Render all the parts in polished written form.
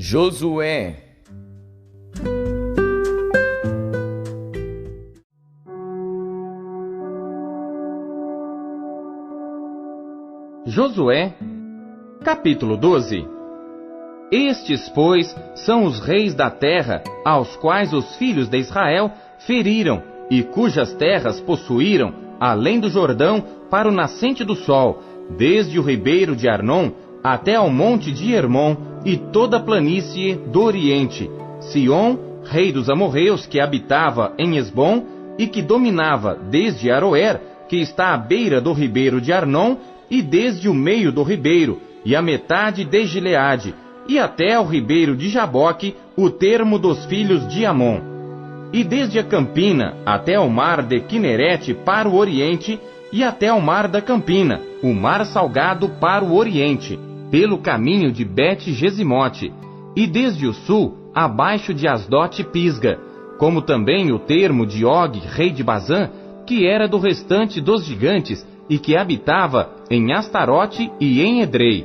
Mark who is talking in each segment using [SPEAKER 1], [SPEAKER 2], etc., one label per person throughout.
[SPEAKER 1] Josué.
[SPEAKER 2] Josué, capítulo 12. Estes, pois, são os reis da terra, aos quais os filhos de Israel feriram, e cujas terras possuíram, além do Jordão, para o nascente do sol, desde o ribeiro de Arnon até ao monte de Hermon, e toda a planície do oriente, Sion, rei dos amorreus, que habitava em Esbom, e que dominava desde Aroer, que está à beira do ribeiro de Arnon, e desde o meio do ribeiro, e a metade de Gileade, e até ao ribeiro de Jaboque, o termo dos filhos de Amon. E desde a Campina até ao mar de Quinerete para o oriente, e até ao mar da Campina, o mar salgado para o oriente, pelo caminho de Bet-Gesimote, e desde o sul, abaixo de Asdote Pisga, como também o termo de Og, rei de Bazã, que era do restante dos gigantes, e que habitava em Astarote e em Edrei,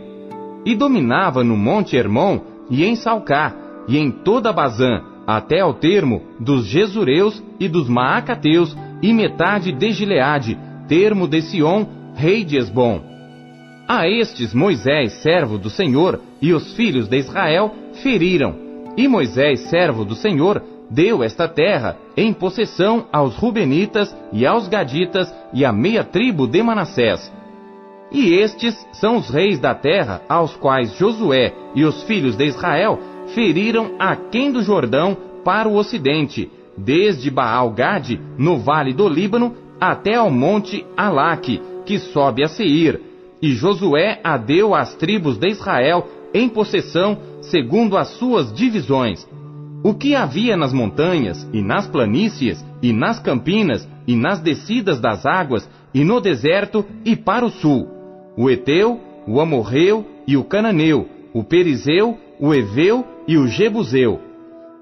[SPEAKER 2] e dominava no monte Hermon, e em Salcá, e em toda Bazã, até ao termo dos Gesureus e dos Maacateus, e metade de Gileade, termo de Sion, rei de Esbom. A estes Moisés, servo do Senhor, e os filhos de Israel feriram, e Moisés, servo do Senhor, deu esta terra em possessão aos Rubenitas e aos Gaditas e à meia tribo de Manassés. E estes são os reis da terra aos quais Josué e os filhos de Israel feriram aquém do Jordão para o ocidente, desde Baal-Gade, no vale do Líbano, até ao monte Alaque, que sobe a Seir. E Josué a deu às tribos de Israel em possessão, segundo as suas divisões. O que havia nas montanhas, e nas planícies, e nas campinas, e nas descidas das águas, e no deserto, e para o sul: o Eteu, o Amorreu, e o Cananeu, o Perizeu, o Eveu, e o Jebuseu.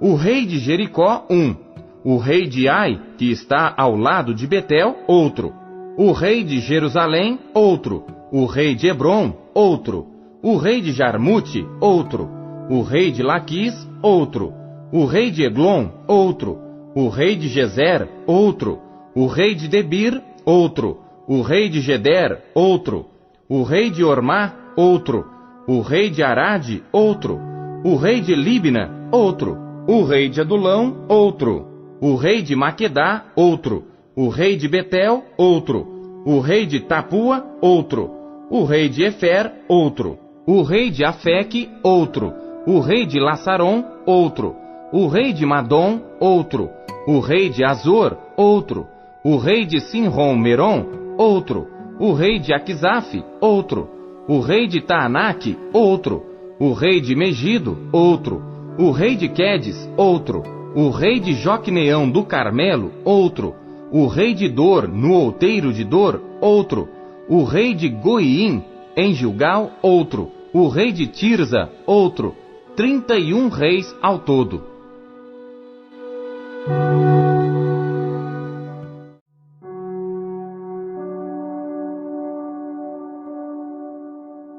[SPEAKER 2] O rei de Jericó, um. O rei de Ai, que está ao lado de Betel, outro. O rei de Jerusalém, outro. O rei de Hebron, outro. O rei de Jarmute, outro. O rei de Laquis, outro. O rei de Eglon, outro. O rei de Gezer, outro. O rei de Debir, outro. O rei de Geder, outro. O rei de Ormá, outro. O rei de Arade, outro. O rei de Libna, outro. O rei de Adulão, outro. O rei de Maquedá, outro. O rei de Betel, outro. O rei de Tapua, outro. O rei de Efer, outro. O rei de Afeque, outro. O rei de Lassaron, outro. O rei de Madom, outro. O rei de Azor, outro. O rei de Sinrom-Meron, outro. O rei de Aquisaf, outro. O rei de Taanaque, outro. O rei de Megido, outro. O rei de Quedes, outro. O rei de Joqueneão do Carmelo, outro. O rei de Dor, no outeiro de Dor, outro. O rei de Goiim, em Gilgal, outro. O rei de Tirza, outro. 31 reis ao todo.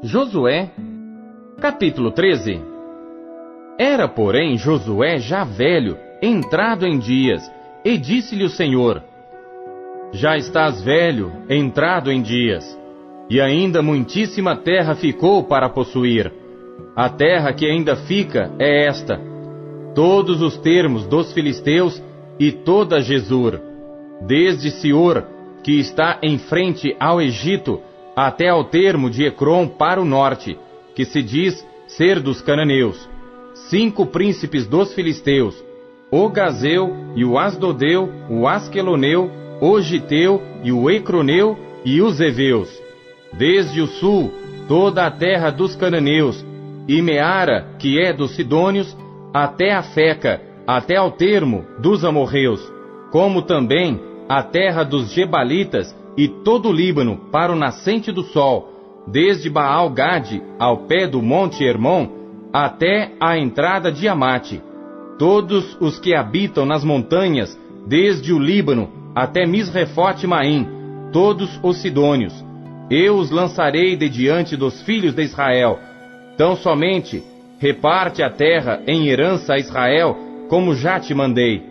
[SPEAKER 2] Josué, capítulo 13. Era, porém, Josué já velho, entrado em dias, e disse-lhe o Senhor: Já estás velho, entrado em dias, e ainda muitíssima terra ficou para possuir. A terra que ainda fica é esta: todos os termos dos filisteus e toda Gesur, desde Sior, que está em frente ao Egito, até ao termo de Ecrom para o norte, que se diz ser dos cananeus. 5 príncipes dos filisteus: o Gazeu, e o Asdodeu, o Asqueloneu, o Giteu, e o Ecroneu, e os Eveus. Desde o sul, toda a terra dos cananeus, e Meara, que é dos sidônios, até a Feca, até ao termo dos amorreus, como também a terra dos Gebalitas, e todo o Líbano para o nascente do sol, desde Baal-Gade, ao pé do monte Hermon, até a entrada de Amate. Todos os que habitam nas montanhas, desde o Líbano até Misrefote-Maim, todos os sidônios. Eu os lançarei de diante dos filhos de Israel. Tão somente Reparte a terra em herança a Israel, como já te mandei.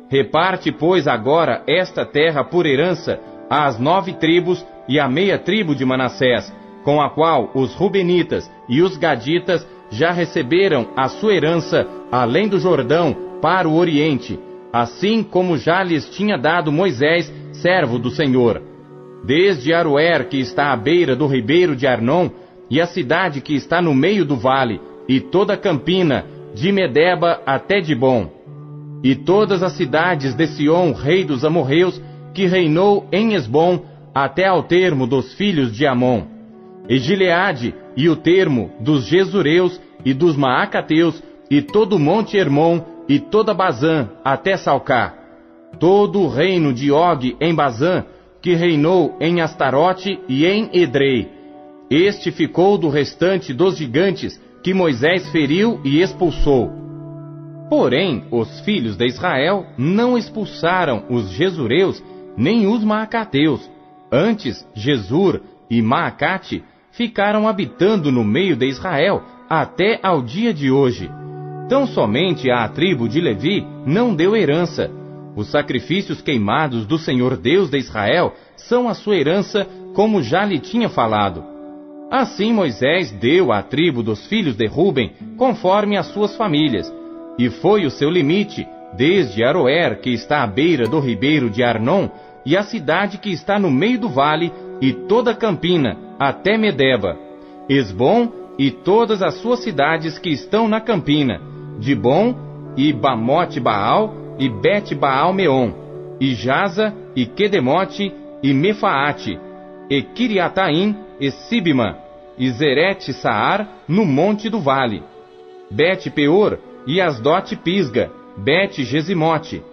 [SPEAKER 2] Reparte, pois, agora esta terra por herança às 9 tribos e à meia tribo de Manassés, com a qual os Rubenitas e os Gaditas já receberam a sua herança além do Jordão para o Oriente, assim como já lhes tinha dado Moisés, servo do Senhor. Desde Aroer, que está à beira do ribeiro de Arnon, e a cidade que está no meio do vale, e toda a campina, de Medeba até Dibom, e todas as cidades de Sion, rei dos amorreus, que reinou em Esbom, até ao termo dos filhos de Amon, e Gileade, e o termo dos Gesureus e dos Maacateus, e todo o monte Hermon, e toda Bazã, até Salcá, todo o reino de Og em Bazã, que reinou em Astarote e em Edrei. Este ficou do restante dos gigantes, que Moisés feriu e expulsou. Porém, os filhos de Israel não expulsaram os Gesureus, nem os Maacateus. Antes, Jesur e Maacate ficaram habitando no meio de Israel até ao dia de hoje. Tão somente a tribo de Levi não deu herança. Os sacrifícios queimados do Senhor Deus de Israel são a sua herança, como já lhe tinha falado. Assim Moisés deu à tribo dos filhos de Ruben, conforme as suas famílias, e foi o seu limite, desde Aroer, que está à beira do ribeiro de Arnon, e a cidade que está no meio do vale, e toda a campina, até Medeba, Esbom e todas as suas cidades que estão na campina, Dibom e Bamote Baal e Bet Baal Meon, e Jaza e Quedemote e Mefaate, e Kiriataim e Sibma, e Zerete Saar no monte do vale, Bet Peor e Asdote Pisga, Bet Gesimote,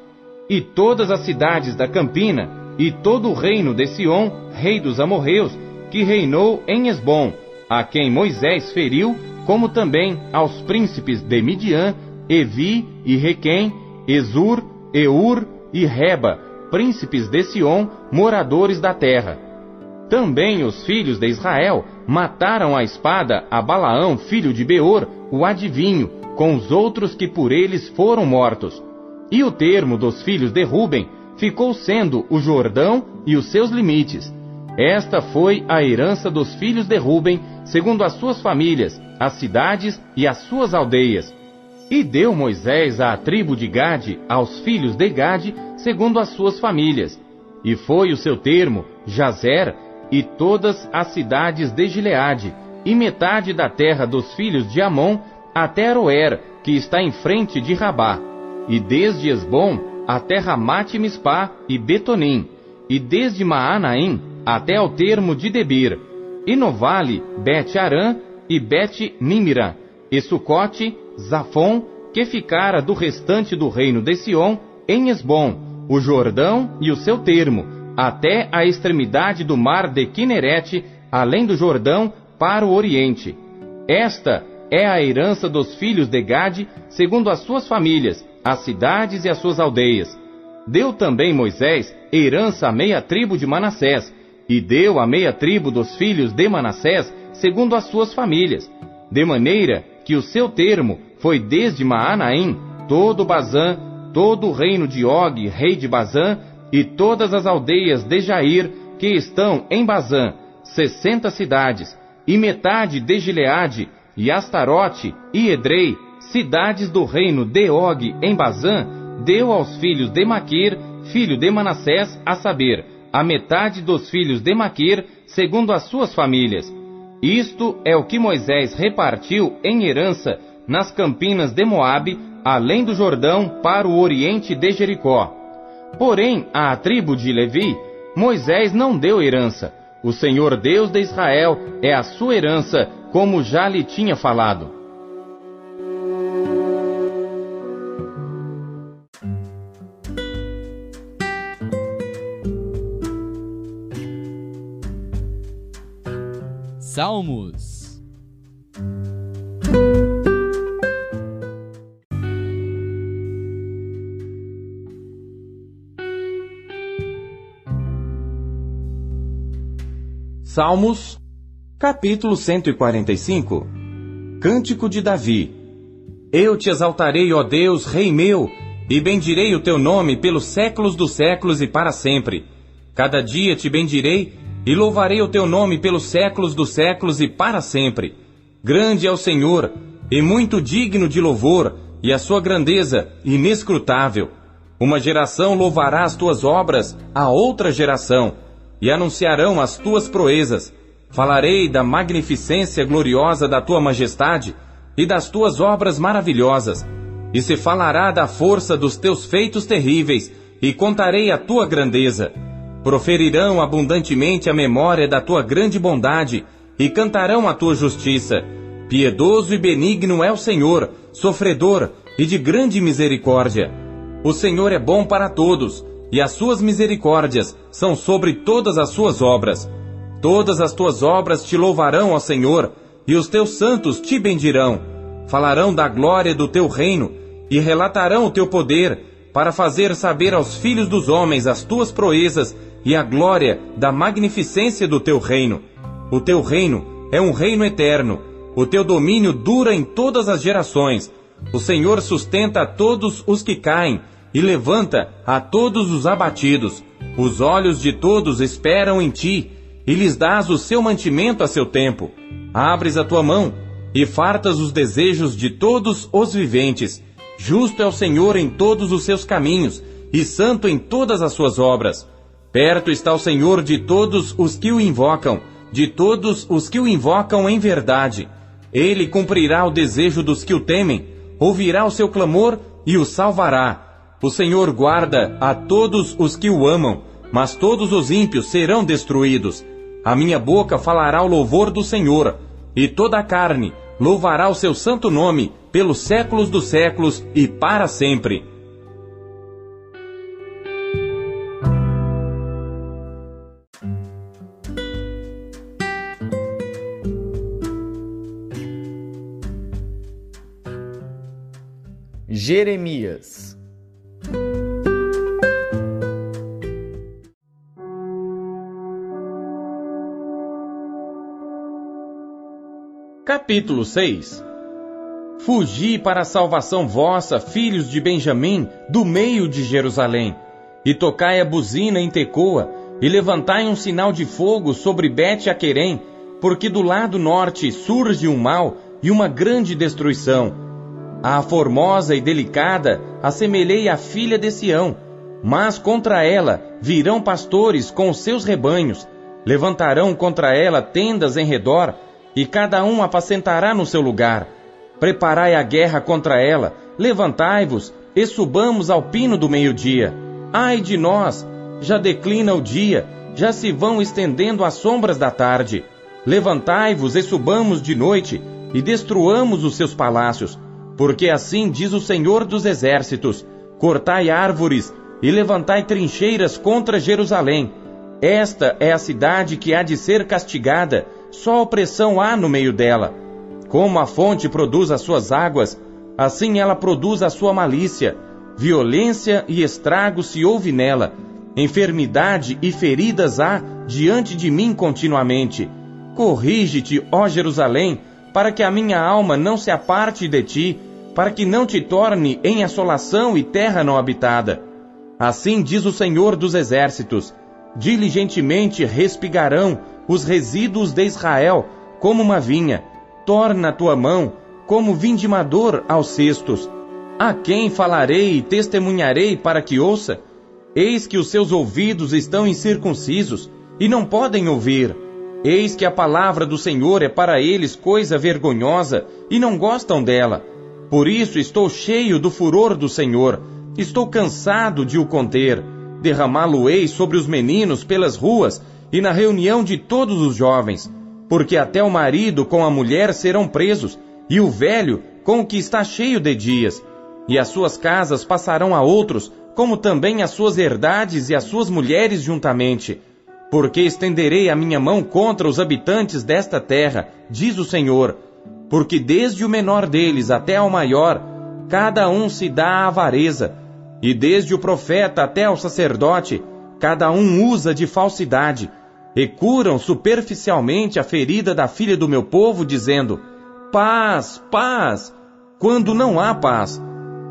[SPEAKER 2] e todas as cidades da campina, e todo o reino de Sion, rei dos amorreus, que reinou em Esbom, a quem Moisés feriu, como também aos príncipes de Midian, Evi e Requém, Ezur, Eur e Reba, príncipes de Sion, moradores da terra. Também os filhos de Israel mataram à espada a Balaão, filho de Beor, o adivinho, com os outros que por eles foram mortos. E o termo dos filhos de Ruben ficou sendo o Jordão e os seus limites. Esta foi a herança dos filhos de Ruben, segundo as suas famílias, as cidades e as suas aldeias. E deu Moisés à tribo de Gade, aos filhos de Gade, segundo as suas famílias. E foi o seu termo, Jazer, e todas as cidades de Gileade, e metade da terra dos filhos de Amon, até Aroer, que está em frente de Rabá, e desde Esbom até Ramate Mispá e Betonim, e desde Maanaim até ao termo de Debir, e no vale Bet-Arã e Bet-Nimra, e Sucote, Zafon, que ficara do restante do reino de Sion, em Esbom, o Jordão e o seu termo, até a extremidade do mar de Quinerete, além do Jordão, para o oriente. Esta é a herança dos filhos de Gade, segundo as suas famílias, as cidades e as suas aldeias. Deu também Moisés herança à meia tribo de Manassés, e deu à meia tribo dos filhos de Manassés, segundo as suas famílias, de maneira que o seu termo foi desde Maanaim, todo Bazã, todo o reino de Og, rei de Bazã, e todas as aldeias de Jair, que estão em Bazã, 60 cidades, e metade de Gileade, e Astarote, e Edrei, cidades do reino de Og em Bazã, deu aos filhos de Maquir, filho de Manassés, a saber, a metade dos filhos de Maquir, segundo as suas famílias. Isto é o que Moisés repartiu em herança nas campinas de Moabe, além do Jordão, para o oriente de Jericó. Porém, à tribo de Levi, Moisés não deu herança. O Senhor Deus de Israel é a sua herança, como já lhe tinha falado.
[SPEAKER 1] Salmos.
[SPEAKER 2] Salmos, capítulo 145. Cântico de Davi, Eu te exaltarei, ó Deus, Rei meu, e bendirei o teu nome pelos séculos dos séculos e para sempre. Cada dia te bendirei e louvarei o teu nome pelos séculos dos séculos e para sempre. Grande é o Senhor, e muito digno de louvor, e a sua grandeza inescrutável. Uma geração louvará as tuas obras a outra geração, e anunciarão as tuas proezas. Falarei da magnificência gloriosa da tua majestade e das tuas obras maravilhosas. E se falará da força dos teus feitos terríveis, e contarei a tua grandeza. Proferirão abundantemente a memória da tua grande bondade, e cantarão a tua justiça. Piedoso e benigno é o Senhor, sofredor e de grande misericórdia. O Senhor é bom para todos, e as suas misericórdias são sobre todas as suas obras. Todas as tuas obras te louvarão, ó Senhor, e os teus santos te bendirão. Falarão da glória do teu reino, e relatarão o teu poder, para fazer saber aos filhos dos homens as tuas proezas e a glória da magnificência do teu reino. O teu reino é um reino eterno, o teu domínio dura em todas as gerações. O Senhor sustenta a todos os que caem, e levanta a todos os abatidos. Os olhos de todos esperam em ti, e lhes dás o seu mantimento a seu tempo. Abres a tua mão, e fartas os desejos de todos os viventes. Justo é o Senhor em todos os seus caminhos, e santo em todas as suas obras. Perto está o Senhor de todos os que o invocam, de todos os que o invocam em verdade. Ele cumprirá o desejo dos que o temem, ouvirá o seu clamor e o salvará. O Senhor guarda a todos os que o amam, mas todos os ímpios serão destruídos. A minha boca falará o louvor do Senhor, e toda a carne louvará o seu santo nome pelos séculos dos séculos e para sempre.
[SPEAKER 1] Jeremias.
[SPEAKER 2] Capítulo 6. Fugi para a salvação vossa, filhos de Benjamim, do meio de Jerusalém, e tocai a buzina em Tecoa, e levantai um sinal de fogo sobre Bet-Aquerem, porque do lado norte surge um mal e uma grande destruição. A formosa e delicada assemelhei à filha de Sião, mas contra ela virão pastores com os seus rebanhos, levantarão contra ela tendas em redor, e cada um apacentará no seu lugar. Preparai a guerra contra ela, levantai-vos, e subamos ao pino do meio-dia. Ai de nós! Já declina o dia, já se vão estendendo as sombras da tarde. Levantai-vos e subamos de noite, e destruamos os seus palácios. Porque assim diz o Senhor dos Exércitos: cortai árvores, e levantai trincheiras contra Jerusalém. Esta é a cidade que há de ser castigada, só opressão há no meio dela. Como a fonte produz as suas águas, assim ela produz a sua malícia. Violência e estrago se ouve nela. Enfermidade e feridas há diante de mim continuamente. Corrige-te, ó Jerusalém, para que a minha alma não se aparte de ti, para que não te torne em assolação e terra não habitada. Assim diz o Senhor dos Exércitos: diligentemente respigarão os resíduos de Israel como uma vinha. Torna a tua mão como vindimador aos cestos. A quem falarei e testemunharei para que ouça? Eis que os seus ouvidos estão incircuncisos e não podem ouvir. Eis que a palavra do Senhor é para eles coisa vergonhosa e não gostam dela. Por isso estou cheio do furor do Senhor, estou cansado de o conter. Derramá-lo-ei sobre os meninos pelas ruas e na reunião de todos os jovens, porque até o marido com a mulher serão presos, e o velho com o que está cheio de dias. E as suas casas passarão a outros, como também as suas herdades e as suas mulheres juntamente. Porque estenderei a minha mão contra os habitantes desta terra, diz o Senhor, porque desde o menor deles até ao maior, cada um se dá à avareza, e desde o profeta até ao sacerdote, cada um usa de falsidade, e curam superficialmente a ferida da filha do meu povo, dizendo: paz, paz. quando não há paz?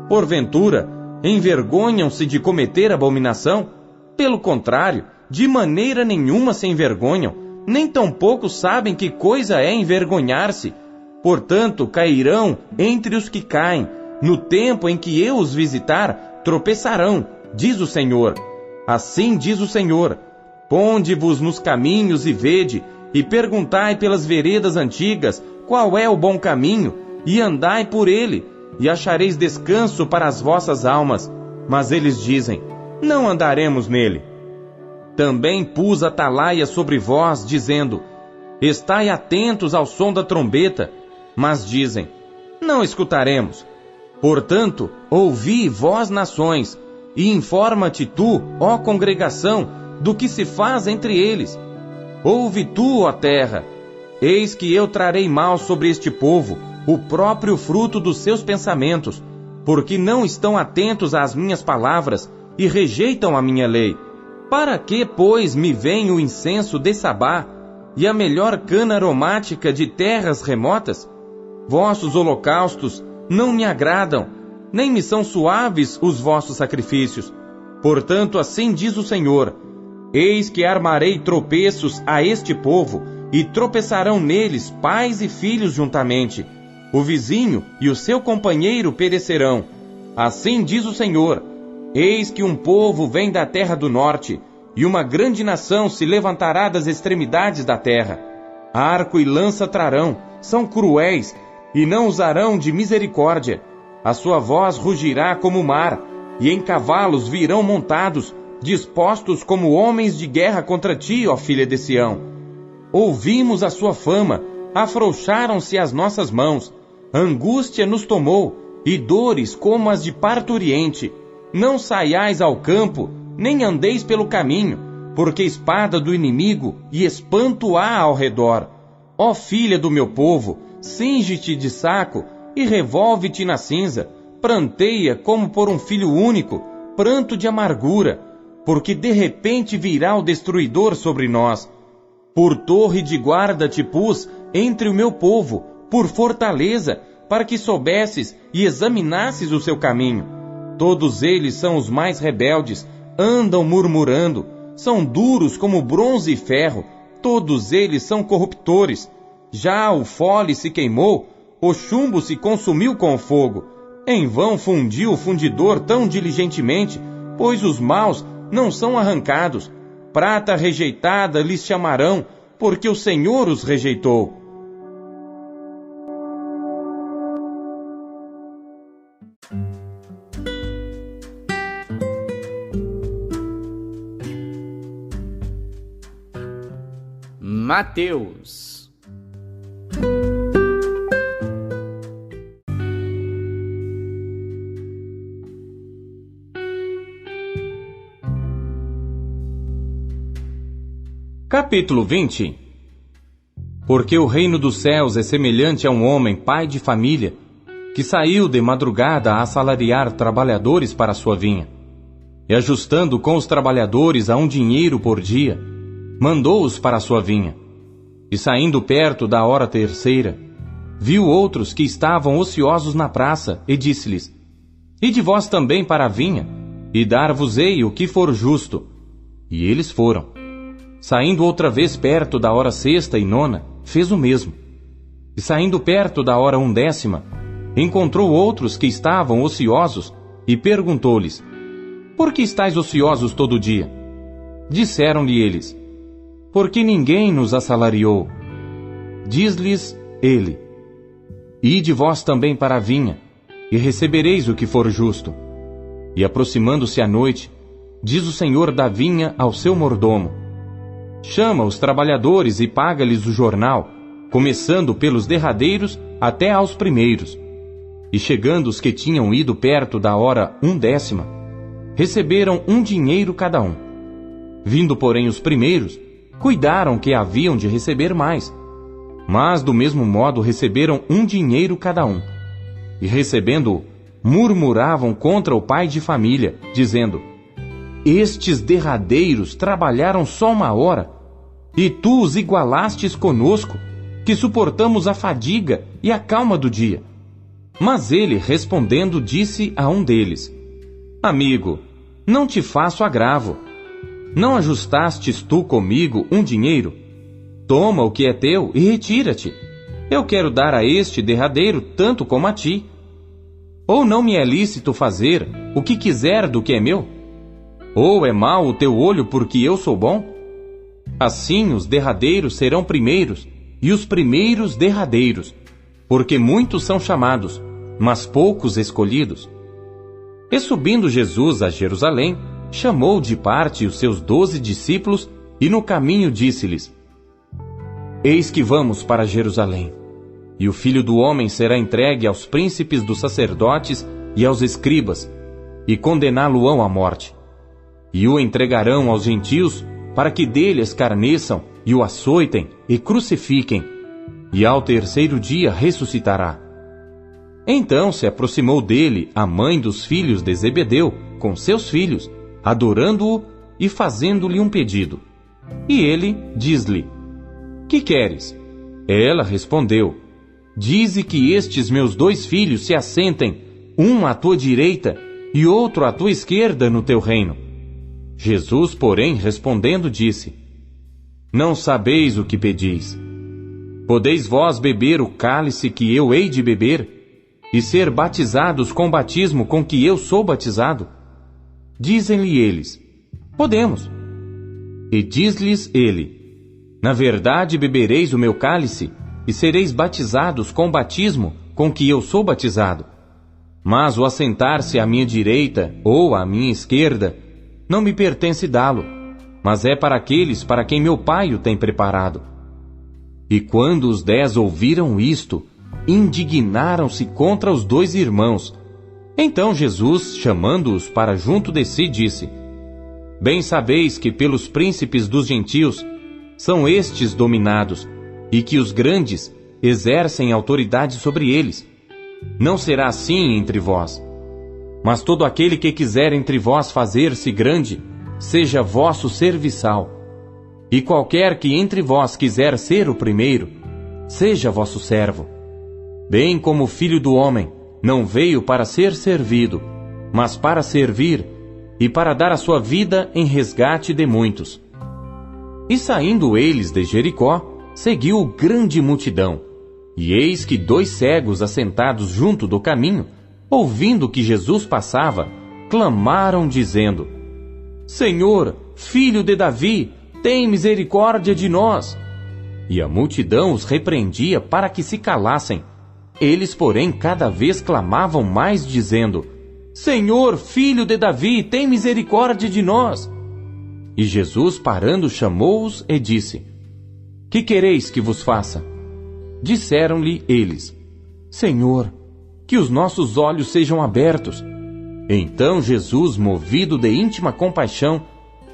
[SPEAKER 2] Porventura, envergonham-se de cometer abominação? Pelo contrário, de maneira nenhuma se envergonham, nem tampouco sabem que coisa é envergonhar-se. Portanto, cairão entre os que caem. No tempo em que eu os visitar, tropeçarão, diz o Senhor. Assim diz o Senhor: ponde-vos nos caminhos e vede, e perguntai pelas veredas antigas qual é o bom caminho, e andai por ele, e achareis descanso para as vossas almas. Mas eles dizem: não andaremos nele. Também pus atalaia sobre vós, dizendo: estai atentos ao som da trombeta. Mas dizem: não escutaremos. Portanto, ouvi, vós nações, e informa-te tu, ó congregação, do que se faz entre eles. Ouve tu, ó terra. Eis que eu trarei mal sobre este povo, o próprio fruto dos seus pensamentos, porque não estão atentos às minhas palavras e rejeitam a minha lei. Para que, pois, me vem o incenso de Sabá e a melhor cana aromática de terras remotas? Vossos holocaustos não me agradam, nem me são suaves os vossos sacrifícios. Portanto, assim diz o Senhor: eis que armarei tropeços a este povo, e tropeçarão neles pais e filhos juntamente. O vizinho e o seu companheiro perecerão. Assim diz o Senhor: eis que um povo vem da terra do norte, e uma grande nação se levantará das extremidades da terra. Arco e lança trarão, são cruéis, e não usarão de misericórdia. A sua voz rugirá como o mar, e em cavalos virão montados, dispostos como homens de guerra contra ti, ó filha de Sião. Ouvimos a sua fama, afrouxaram-se as nossas mãos, angústia nos tomou, e dores como as de parturiente. Não saiais ao campo, nem andeis pelo caminho, porque espada do inimigo e espanto há ao redor. Ó filha do meu povo, cinge-te de saco e revolve-te na cinza, pranteia como por um filho único, pranto de amargura, porque de repente virá o destruidor sobre nós. Por torre de guarda te pus entre o meu povo, por fortaleza, para que soubesses e examinasses o seu caminho. Todos eles são os mais rebeldes, andam murmurando, são duros como bronze e ferro, todos eles são corruptores. Já o fole se queimou, o chumbo se consumiu com o fogo. Em vão fundiu o fundidor tão diligentemente, pois os maus não são arrancados. Prata rejeitada lhes chamarão, porque o Senhor os rejeitou.
[SPEAKER 1] Mateus.
[SPEAKER 2] Capítulo 20. Porque o reino dos céus é semelhante a um homem, pai de família, que saiu de madrugada a assalariar trabalhadores para a sua vinha. E ajustando com os trabalhadores a 1 dinheiro por dia, mandou-os para a sua vinha. E saindo perto da hora terceira, viu outros que estavam ociosos na praça, e disse-lhes: ide vós também para a vinha, e dar-vos-ei o que for justo. E eles foram. Saindo outra vez perto da hora sexta e nona, fez o mesmo. E saindo perto da hora 1ª, encontrou outros que estavam ociosos, e perguntou-lhes: por que estáis ociosos todo o dia? Disseram-lhe eles: porque ninguém nos assalariou. Diz-lhes ele: ide vós também para a vinha, e recebereis o que for justo. E aproximando-se a noite, diz o senhor da vinha ao seu mordomo: chama os trabalhadores e paga-lhes o jornal, começando pelos derradeiros até aos primeiros. E chegando os que tinham ido perto da hora 1ª, receberam 1 dinheiro cada um. Vindo, porém, os primeiros, cuidaram que haviam de receber mais. Mas, do mesmo modo, receberam 1 dinheiro cada um. E recebendo-o, murmuravam contra o pai de família, dizendo: estes derradeiros trabalharam só 1 hora, e tu os igualastes conosco, que suportamos a fadiga e a calma do dia. Mas ele, respondendo, disse a um deles: Amigo, não te faço agravo. Não ajustastes tu comigo um dinheiro? Toma o que é teu e retira-te. Eu quero dar a este derradeiro tanto como a ti. Ou não me é lícito fazer o que quiser do que é meu? Ou é mau o teu olho porque eu sou bom? Assim os derradeiros serão primeiros, e os primeiros derradeiros, porque muitos são chamados, mas poucos escolhidos. E subindo Jesus a Jerusalém, chamou de parte os seus 12 discípulos, e no caminho disse-lhes: Eis que vamos para Jerusalém, e o Filho do Homem será entregue aos príncipes dos sacerdotes e aos escribas, e condená-lo-ão à morte. E o entregarão aos gentios, para que dele escarneçam, e o açoitem, e crucifiquem, e ao terceiro dia ressuscitará. Então se aproximou dele a mãe dos filhos de Zebedeu, com seus filhos, adorando-o e fazendo-lhe um pedido. E ele diz-lhe: Que queres? Ela respondeu: Dize que estes meus 2 filhos se assentem, um à tua direita e outro à tua esquerda no teu reino. Jesus, porém, respondendo, disse: Não sabeis o que pedis. Podeis vós beber o cálice que eu hei de beber, e ser batizados com o batismo com que eu sou batizado? Dizem-lhe eles: Podemos. E diz-lhes ele: Na verdade bebereis o meu cálice, e sereis batizados com o batismo com que eu sou batizado. Mas o assentar-se à minha direita ou à minha esquerda não me pertence dá-lo, mas é para aqueles para quem meu Pai o tem preparado. E quando os 10 ouviram isto, indignaram-se contra os 2 irmãos. Então Jesus, chamando-os para junto de si, disse: Bem sabeis que pelos príncipes dos gentios são estes dominados, e que os grandes exercem autoridade sobre eles. Não será assim entre vós. Mas todo aquele que quiser entre vós fazer-se grande, seja vosso serviçal. E qualquer que entre vós quiser ser o primeiro, seja vosso servo. Bem como o Filho do Homem não veio para ser servido, mas para servir, e para dar a sua vida em resgate de muitos. E saindo eles de Jericó, seguiu grande multidão. E eis que 2 cegos assentados junto do caminho, ouvindo que Jesus passava, clamaram dizendo: Senhor, filho de Davi, tem misericórdia de nós. E a multidão os repreendia para que se calassem. Eles, porém, cada vez clamavam mais, dizendo: Senhor, filho de Davi, tem misericórdia de nós. E Jesus, parando, chamou-os e disse: Que quereis que vos faça? Disseram-lhe eles: Senhor, que os nossos olhos sejam abertos. Então Jesus, movido de íntima compaixão,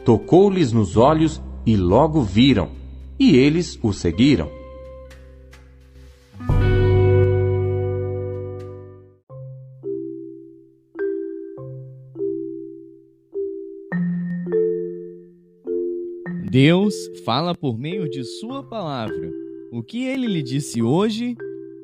[SPEAKER 2] tocou-lhes nos olhos e logo viram, e eles o seguiram.
[SPEAKER 1] Deus fala por meio de sua palavra. O que ele lhe disse hoje?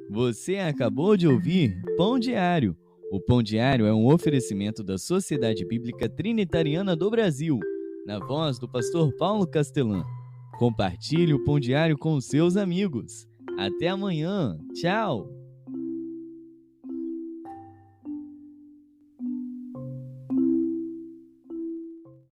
[SPEAKER 1] Você acabou de ouvir Pão Diário. O Pão Diário é um oferecimento da Sociedade Bíblica Trinitariana do Brasil, na voz do pastor Paulo Castelã. Compartilhe o Pão Diário com os seus amigos. Até amanhã. Tchau!